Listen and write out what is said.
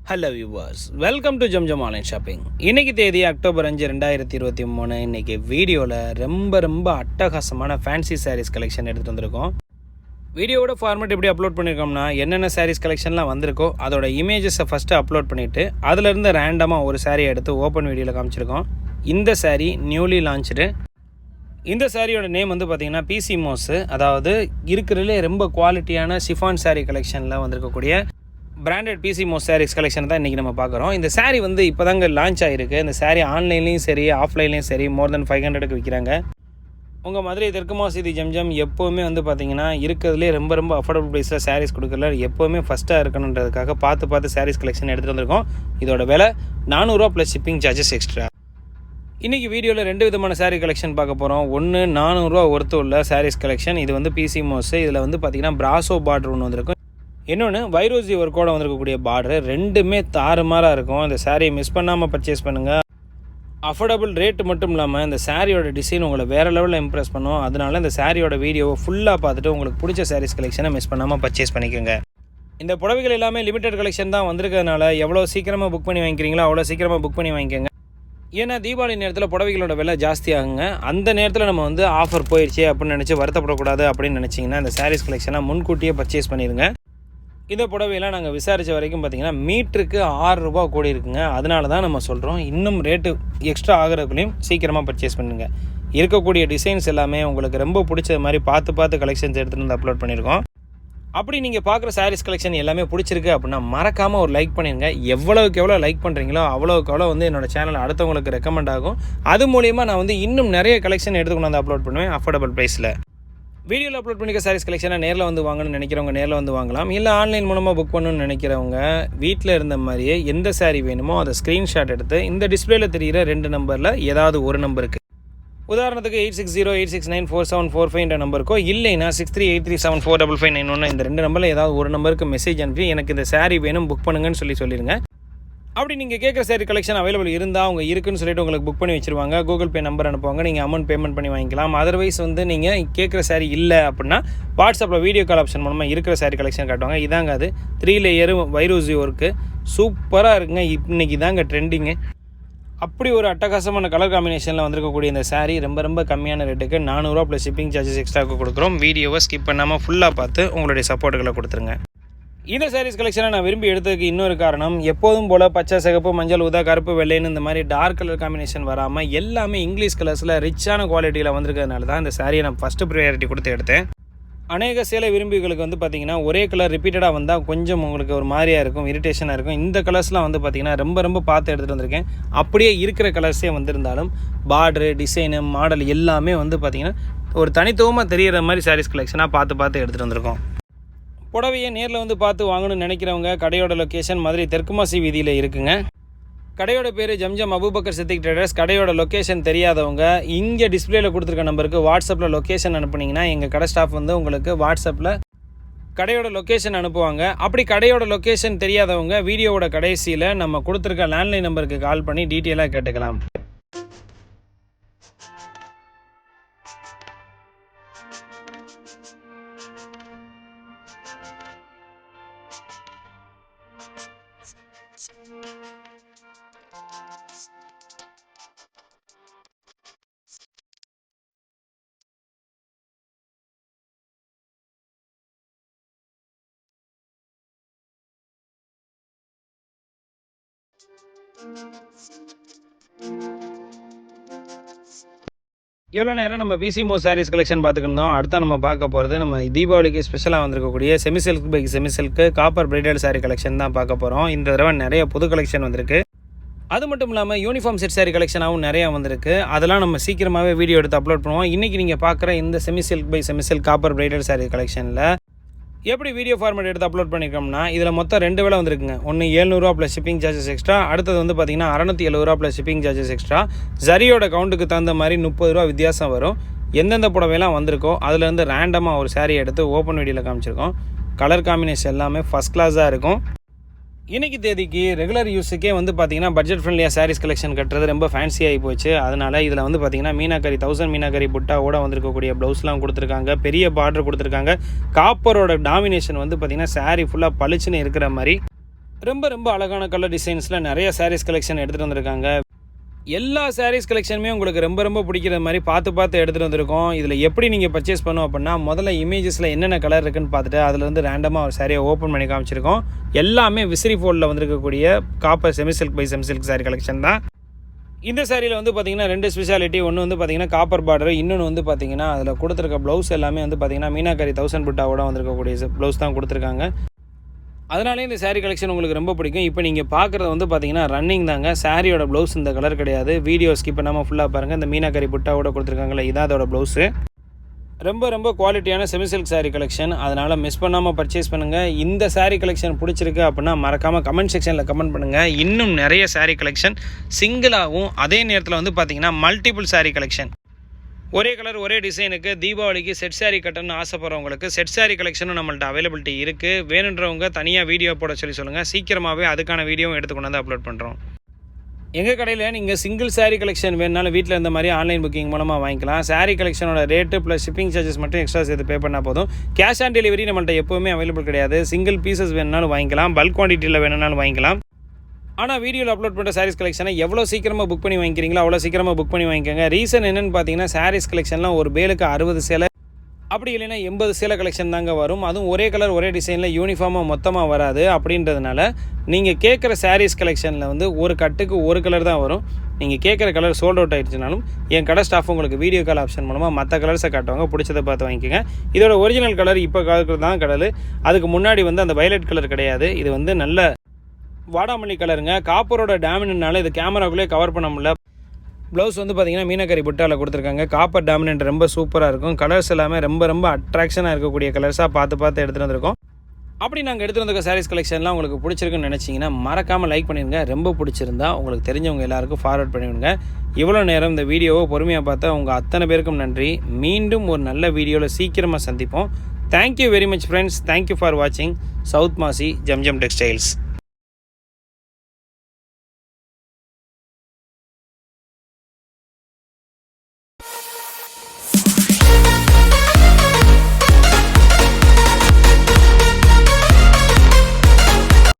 Hello viewers, welcome to Zamzam online shopping. இன்றைக்கி தேதி October 5, 2023. இன்றைக்கி வீடியோவில் ரொம்ப அட்டகாசமான ஃபேன்சி சாரீஸ் கலெக்ஷன் எடுத்துகிட்டு வந்திருக்கோம். வீடியோவோட ஃபார்மேட் எப்படி அப்லோட் பண்ணியிருக்கோம்னா, என்னென்ன சாரீஸ் கலெக்ஷன்லாம் வந்திருக்கோ அதோட இமேஜஸை ஃபஸ்ட்டு அப்லோட் பண்ணிவிட்டு அதிலேருந்து ரேண்டமாக ஒரு சாரியை எடுத்து ஓப்பன் வீடியோவில் காமிச்சிருக்கோம். இந்த சாரீ நியூலி லான்ச்டு. இந்த சாரியோட நேம் வந்து பார்த்திங்கன்னா பிசி மோஸு, அதாவது இருக்கிறதுலே ரொம்ப குவாலிட்டியான ஷிஃபான் சாரீ கலெக்ஷனில் வந்திருக்கக்கூடிய பிராண்டட் பிசி மோஸ் சாரீஸ் கலெக்ஷன் தான் இன்றைக்கி நம்ம பார்க்குறோம். இந்த சாரீ வந்து இப்போ தாங்க லான்ச் ஆகிருக்கு. இந்த சாரீ ஆன்லைன்லேயும் சரி ஆஃப்லைன்லேயும் சரி மோர் தென் 500க்கு விற்கிறாங்க. உங்கள் மதுரை தெற்கு மாசிதி ஜம்ஜம் எப்போவுமே வந்து பார்த்திங்கன்னா இருக்கிறதுலே ரொம்ப அஃபோர்டபுள் ப்ரைஸில் சாரீஸ் கொடுக்கல, எப்போவுமே ஃபஸ்ட்டாக இருக்கணுன்றதுக்காக பார்த்து சாரீஸ் கலெக்ஷன் எடுத்துகிட்டு வந்திருக்கோம். இதோட விலை 400 ப்ளஸ் ஷிப்பிங் சார்ஜஸ் எக்ஸ்ட்ரா. இன்றைக்கி வீடியோவில் 2 விதமான சாரீ கலெக்ஷன் பார்க்க போகிறோம். ஒன்று 400 ஒர்த்து உள்ள சாரீஸ் கலெக்ஷன், இது வந்து பிசி மோஸு. இதில் வந்து பார்த்திங்கன்னா பிராசோ பார்டர் ஒன்று வந்திருக்கும். இன்னொன்று வைரோசி ஒர்க்கோட வந்திருக்கக்கூடிய பார்டரு. ரெண்டுமே தாறுமாறாக இருக்கும். இந்த சாரியை மிஸ் பண்ணாமல் பர்ச்சேஸ் பண்ணுங்கள். அஃபோர்டபுள் ரேட்டு மட்டும் இல்லாமல் இந்த சாரியோட டிசைன் உங்களை வேறு லெவலில் இம்ப்ரெஸ் பண்ணும். அதனால இந்த சாரியோட வீடியோவை ஃபுல்லாக பார்த்துட்டு உங்களுக்கு பிடிச்ச சாரீஸ் கலெக்ஷனை மிஸ் பண்ணாமல் பர்ச்சேஸ் பண்ணிக்கோங்க. இந்த புடவைகள் எல்லாமே லிமிடெட் கலெக்ஷன் தான் வந்திருக்கிறதுனால எவ்வளோ சீக்கிரமாக புக் பண்ணி வாங்கிக்கிறீங்களோ அவ்வளோ சீக்கிரமாக புக் பண்ணி வாங்கிக்கோங்க. ஏன்னா தீபாவளி நேரத்தில் புடவைகளோட விலை ஜாஸ்தி ஆகுங்க. அந்த நேரத்தில் நம்ம வந்து ஆஃபர் போயிடுச்சு அப்படின்னு நினச்சி வருத்தப்படக்கூடாது அப்படின்னு நினச்சிங்கன்னா இந்த சாரீஸ் கலெக்ஷனாக முன்கூட்டியே பர்ச்சேஸ் பண்ணிடுங்க. இந்த புடவையெல்லாம் நாங்கள் விசாரித்த வரைக்கும் பார்த்திங்கன்னா மீட்டருக்கு 6 ரூபா கூடி இருக்குங்க. அதனால தான் நம்ம சொல்கிறோம், இன்னும் ரேட்டு எக்ஸ்ட்ரா ஆகிறதுக்குள்ளேயும் சீக்கிரமாக பர்ச்சேஸ் பண்ணுங்கள். இருக்கக்கூடிய டிசைன்ஸ் எல்லாமே உங்களுக்கு ரொம்ப பிடிச்ச மாதிரி பார்த்து கலெக்ஷன்ஸ் எடுத்துகிட்டு வந்து அப்லோட் பண்ணியிருக்கோம். அப்படி நீங்கள் பார்க்குற சாரீஸ் கலெக்ஷன் எல்லாமே பிடிச்சிருக்கு அப்படின்னா மறக்காமல் ஒரு லைக் பண்ணிடுங்க. எவ்வளோக்கு எவ்வளோ லைக் பண்ணுறீங்களோ அவ்வளோக்கு எவ்வளோ வந்து என்னோடய சேனல் அடுத்தவங்களுக்கு ரெக்கமெண்ட் ஆகும். அது மூலிமா நான் வந்து இன்னும் நிறைய கலெக்ஷன் எடுத்துக்கொண்டு வந்து அப்லோட் பண்ணுவேன் அஃபோர்டபுள் ப்ரைஸில். வீடியோவில் அப்லோட் பண்ணிக்க சாரீஸ் கலெக்ஷனாக நேரில் வந்து வாங்கணும்னு நினைக்கிறவங்க நேரில் வந்து வாங்கலாம். இல்லை ஆன்லைன் மூலமாக புக் பண்ணணும்னு நினைக்கிறவங்க வீட்டில் இருந்த மாதிரியே எந்த சாரீ வேணுமோ அதை ஸ்க்ரீன்ஷாட் எடுத்து இந்த டிஸ்பிளேல தெரிகிற 2 நம்பரில் ஏதாவது ஒரு நம்பருக்கு, உதாரணத்துக்கு 8608694745 என்ற நம்பருக்கோ இல்லைன்னா 6383745591 இந்த 2 நம்பரில் ஏதாவது ஒரு நம்பருக்கு மெசேஜ் அனுப்பி எனக்கு இந்த சாரீ வேணும் புக் பண்ணுங்கன்னு சொல்லிடுங்க. அப்படி நீங்கள் கேட்குற சாரீ கலெக்ஷன் அவைலபிள் இருந்தால் அவங்க இருக்குன்னு சொல்லிட்டு உங்களுக்கு புக் பண்ணி வச்சுருவாங்க. கூகுள் பே நம்பர் அனுப்புவாங்க, நீங்கள் அமௌண்ட் பேமெண்ட் பண்ணி வாங்கிக்கலாம். அதர்வைஸ் வந்து நீங்கள் கேட்குற சாரீ இல்லை அப்படின்னா வாட்ஸ்அப்பில் வீடியோ கால் ஆப்ஷன் மூலமாக இருக்கிற சாரீ கலெக்ஷன் காட்டுவாங்க. இதாங்க அது 3 லேயர் வைரோசி ஒர்க்கு சூப்பராக இருக்குங்க. இன்றைக்கி தாங்க ட்ரெண்டிங்கு. அப்படி ஒரு அட்டகாசமான கலர் காம்பினேஷனில் வந்திருக்கக்கூடிய இந்த சாரீ ரொம்ப கம்மியான ரேட்டுக்கு 400 ப்ளஸ் ஷிப்பிங் சார்ஜஸ் எக்ஸ்ட்ராவுக்கு கொடுக்குறோம். வீடியோவை ஸ்கிப் பண்ணாமல் ஃபுல்லாக பார்த்து உங்களுடைய சப்போர்ட்டுகளை கொடுத்துருங்க. இந்த சாரீஸ் கலெக்ஷனை நான் விரும்பி எடுத்ததுக்கு இன்னொரு காரணம், எப்போதும் போல் பச்சை, சிகப்பு, மஞ்சள், ஊதா, கருப்பு, வெள்ளைன்னு இந்த மாதிரி டார்க் கலர் காம்பினேஷன் வராமல் எல்லாமே இங்கிலீஷ் கலர்ஸில் ரிச்சான குவாலிட்டியில் வந்திருக்கிறதுனால தான் இந்த சாரியை நான் ஃபஸ்ட்டு ப்ரையாரிட்டி கொடுத்து எடுத்தேன். அநேக சேலை விரும்பிகளுக்கு வந்து பார்த்திங்கன்னா ஒரே கலர் ரிப்பீட்டடாக வந்தால் கொஞ்சம் உங்களுக்கு ஒரு மாதிரியாக இருக்கும், இரிட்டேஷனாக இருக்கும். இந்த கலர்ஸ்லாம் வந்து பார்த்திங்கன்னா ரொம்ப பார்த்து எடுத்துகிட்டு வந்திருக்கேன். அப்படியே இருக்கிற கலர்ஸே வந்திருந்தாலும் பார்டரு, டிசைனு, மாடல் எல்லாமே வந்து பார்த்திங்கன்னா ஒரு தனித்துவமாக தெரிகிற மாதிரி சாரீஸ் கலெக்ஷனாக பார்த்து எடுத்துகிட்டு வந்திருக்கோம். புடவையை நேரில் வந்து பார்த்து வாங்கணும்னு நினைக்கிறவங்க கடையோட லொக்கேஷன் மதுரை தெற்குமாசி வீதியில் இருக்குங்க. கடையோட பேர் ஜம்ஜம் அபூபக்கர் சித்திக் ட்ரேடர்ஸ். கடையோட லொக்கேஷன் தெரியாதவங்க இங்கே டிஸ்பிளேல கொடுத்துருக்க நம்பருக்கு வாட்ஸ்அப்பில் லொக்கேஷன் அனுப்புனீங்கன்னா எங்கள் கடை ஸ்டாஃப் வந்து உங்களுக்கு வாட்ஸ்அப்பில் கடையோட லொக்கேஷன் அனுப்புவாங்க. அப்படி கடையோட லொக்கேஷன் தெரியாதவங்க வீடியோவோட கடைசியில் நம்ம கொடுத்துருக்க லேண்ட்லைன் நம்பருக்கு கால் பண்ணி டீட்டெயிலாக கேட்டுக்கலாம். எவ்வளோ நேரம் நம்ம பிசி மோஸ் சாரீஸ் கலெக்ஷன் பார்த்துக்கிட்டோம். அடுத்தா நம்ம பார்க்க போகிறது நம்ம தீபாவளிக்கு ஸ்பெஷலாக வந்திருக்கக்கூடிய semi silk copper bridal sari collection தான் பார்க்க போகிறோம். இந்த தடவை நிறைய புது கலெக்ஷன் வந்திருக்கு. அது மட்டும் இல்லாமல் யூனிஃபார்ம் செட் சாரீ கலெக்ஷனாகவும் நிறையா வந்திருக்கு. அதெல்லாம் நம்ம சீக்கிரமாகவே வீடியோ எடுத்து அப்லோட் பண்ணுவோம். இன்றைக்கி நீங்கள் பார்க்குற இந்த semi silk copper bridal sari கலெக்ஷனில் எப்படி வீடியோ ஃபார்மேட் எடுத்து அப்லோட் பண்ணியிருக்கோம்னா இதில் மொத்தம் 2 வேலை வந்திருக்குங்க. ஒன்று 700 ப்ளஸ் ஷிப்பிங் சார்ஜஸ் எக்ஸ்ட்ரா, அடுத்தது வந்து பார்த்திங்கன்னா 670 ப்ளஸ் ஷிப்பிங் சார்ஜஸ் எக்ஸ்ட்ரா. ஜரியோட கவுண்ட்டுக்கு தகுந்த மாதிரி 30 ரூபா வித்தியாசம் வரும். எந்தெந்த புடவைலாம் வந்திருக்கோ அதுலேருந்து ரேண்டமாக ஒரு சாரீ எடுத்து ஓப்பன் வீடியோவில் காமிச்சிருக்கோம். கலர் காம்பினேஷன் எல்லாமே ஃபஸ்ட் கிளாஸாக இருக்கும். இன்றைக்கி தேதிக்கு ரெகுலர் யூஸுக்கே வந்து பார்த்திங்கன்னா பட்ஜெட் ஃப்ரெண்ட்லியாக சாரீஸ் கலெக்ஷன் கட்டுறது ரொம்ப ஃபேன்சியாகி போச்சு. அதனால் இதில் வந்து பார்த்திங்கன்னா மீனாக்கரி 1000 மீனாக்கரி புட்டாவோட வந்திருக்கக்கூடிய ப்ளவுஸ்லாம் கொடுத்துருக்காங்க. பெரிய பார்டர் கொடுத்துருக்காங்க. காப்பரோட டாமினேஷன் வந்து பார்த்திங்கன்னா சாரீ ஃபுல்லாக பளிச்சுன்னு இருக்கிற மாதிரி ரொம்ப ரொம்ப அழகான கலர் டிசைன்ஸில் நிறைய சாரீஸ் கலெக்ஷன் எடுத்துகிட்டு வந்திருக்காங்க. எல்லா சாரீஸ் கலெக்ஷனுமே உங்களுக்கு ரொம்ப ரொம்ப பிடிக்கிற மாதிரி பார்த்து எடுத்துகிட்டு வந்திருக்கோம். இதில் எப்படி நீங்கள் பர்ச்சேஸ் பண்ணோம் அப்படின்னா, முதல்ல இமேஜஸில் என்னென்ன கலர் இருக்குன்னு பார்த்துட்டு அதுலேருந்து ரேண்டமாக ஒரு சாரியை ஓப்பன் பண்ணி காமிச்சிருக்கோம். எல்லாமே விசிறி ஃபோல்டில் வந்திருக்கக்கூடிய copper semi silk by semi silk sari collection தான். இந்த சாரியில் வந்து பார்த்திங்கன்னா 2 ஸ்பெஷாலிட்டி. ஒன்று வந்து பார்த்திங்கன்னா காப்பர் பார்டர், இன்னொன்று வந்து பார்த்திங்கன்னா அதில் கொடுத்துருக்க ப்ளவுஸ் எல்லாமே வந்து பார்த்திங்கன்னா மீனாக்கரி 1000 புட்டாவோட வந்திருக்கக்கூடிய ப்ளவுஸ் தான் கொடுத்துருக்காங்க. அதனாலே இந்த சாரீ கலெக்ஷன் உங்களுக்கு ரொம்ப பிடிக்கும். இப்போ நீங்கள் பார்க்குறது வந்து பார்த்தீங்கன்னா ரன்னிங் தாங்க. சாரியோட ப்ளவுஸ் இந்த கலர் கிடையாது. வீடியோ ஸ்கிப் பண்ணாமல் ஃபுல்லாக பாருங்கள். இந்த மீனாக்கரி புட்டாவோட கொடுத்துருக்காங்களே இதான் அதோட ப்ளவுஸு. ரொம்ப ரொம்ப குவாலிட்டியான செமி சில்க் சாரீ கலெக்ஷன். அதனால் மிஸ் பண்ணாமல் பர்ச்சேஸ் பண்ணுங்கள். இந்த சாரீ கலெக்ஷன் பிடிச்சிருக்கு அப்படின்னா மறக்காமல் கமெண்ட் செக்ஷனில் கமெண்ட் பண்ணுங்கள். இன்னும் நிறைய சாரீ கலெக்ஷன் சிங்கிளாகவும் அதே நேரத்தில் வந்து பார்த்தீங்கன்னா மல்டிபிள் சாரீ கலெக்ஷன், ஒரே கலர் ஒரே டிசைனுக்கு தீபாவளிக்கு செட் சாரீ கட்டணும்னு ஆசைப்படுறவங்களுக்கு செட் சாரீ கலெக்ஷனும் நம்மள்ட்ட அவைலபிலிட்டி இருக்குது. வேணுன்றவங்க தனியாக வீடியோ போட சொல்லுங்கள். சீக்கிரமாகவே அதுக்கான வீடியோவும் எடுத்து கொண்டு வந்து அப்லோட் பண்ணுறோம். எங்கள் கடையில் நீங்கள் சிங்கிள் சாரீ கலெக்ஷன் வேணுனாலும் வீட்டில் இருந்த மாதிரி ஆன்லைன் புக்கிங் மூலமாக வாங்கிக்கலாம். சாரீ கலெக்ஷனோட ரேட்டு ப்ளஸ் ஷிப்பிங் சார்ஜஸ் மட்டும் எக்ஸ்ட்ரா சேர்த்து பே பண்ணால் போதும். கேஷ் ஆன் டெலிவரி நம்மள்ட்ட எப்போவுமே அவைலபிள் கிடையாது. சிங்கிள் பீசஸ் வேணுனாலும் வாங்கிக்கலாம், பல்க் குவான்டிட்டியில் வேணுனாலும் வாங்கிக்கலாம். ஆனால் வீடியோவில் அப்லோட் பண்ணுற சாரீஸ் கலெக்ஷனை எவ்வளோ சீக்கிரமாக புக் பண்ணி வாங்கிக்கிறீங்களோ அவ்வளோ சீக்கிரமாக புக் பண்ணி வாங்கிக்கோங்க. ரீசன் என்னென்னு பார்த்தீங்கன்னா, சாரீஸ் கலெக்ஷன்லாம் ஒரு பேலுக்கு 60 சேலை, அப்படி இல்லைன்னா 80 சேலை கலெக்ஷன் தாங்க வரும். அதுவும் ஒரே கலர் ஒரே டிசைனில் யூனிஃபார்மாக மொத்தமாக வராது. அப்படின்றதுனால நீங்கள் கேட்குற சாரீஸ் கலெக்ஷனில் வந்து ஒரு கட்டுக்கு ஒரு கலர் தான் வரும். நீங்கள் கேட்குற கலர் சோல்ட் அவுட் ஆகிடுச்சுனாலும் என் கடை ஸ்டாஃப் உங்களுக்கு வீடியோ கால் ஆப்ஷன் மூலமாக மற்ற கலர்ஸை காட்டுவாங்க. பிடிச்சதை பார்த்து வாங்கிக்கோங்க. இதோட ஒரிஜினல் கலர் இப்போ காலத்தில் தான் கடல். அதுக்கு முன்னாடி வந்து அந்த வயலட் கலர் கிடையாது. இது வந்து நல்ல வாடாமல்லி கலருங்க. காப்பரோட டாமினன்ட்னால இது கேமராக்குள்ளே கவர் பண்ண முடியல. ப்ளவுஸ் வந்து பார்த்திங்கன்னா மீனாக்கரி புட்டாவில் கொடுத்துருக்காங்க. காப்பர் டாமினன்ட் ரொம்ப சூப்பராக இருக்கும். கலர்ஸ் எல்லாமே ரொம்ப ரொம்ப அட்ராக்ஷனாக இருக்கக்கூடிய கலர்ஸாக பார்த்து எடுத்துகிட்டு வந்திருக்கோம். அப்படி நாங்கள் எடுத்துகிட்டு வந்திருக்க சாரீஸ் கலெக்ஷன்லாம் உங்களுக்கு பிடிச்சிருக்குன்னு நினச்சிங்கன்னா மறக்காமல் லைக் பண்ணிடுங்க. ரொம்ப பிடிச்சிருந்தா உங்களுக்கு தெரிஞ்சவங்க எல்லாருக்கும் ஃபார்வர்ட் பண்ணிவிடுங்க. இவ்வளோ நேரம் இந்த வீடியோவை பொறுமையாக பார்த்தா உங்கள் அத்தனை பேருக்கும் நன்றி. மீண்டும் ஒரு நல்ல வீடியோவில் சீக்கிரமாக சந்திப்போம். Thank you very much friends. Thank you for வாட்சிங் சவுத் மாசி ஜம்ஜம் டெக்ஸ்டைல்ஸ்.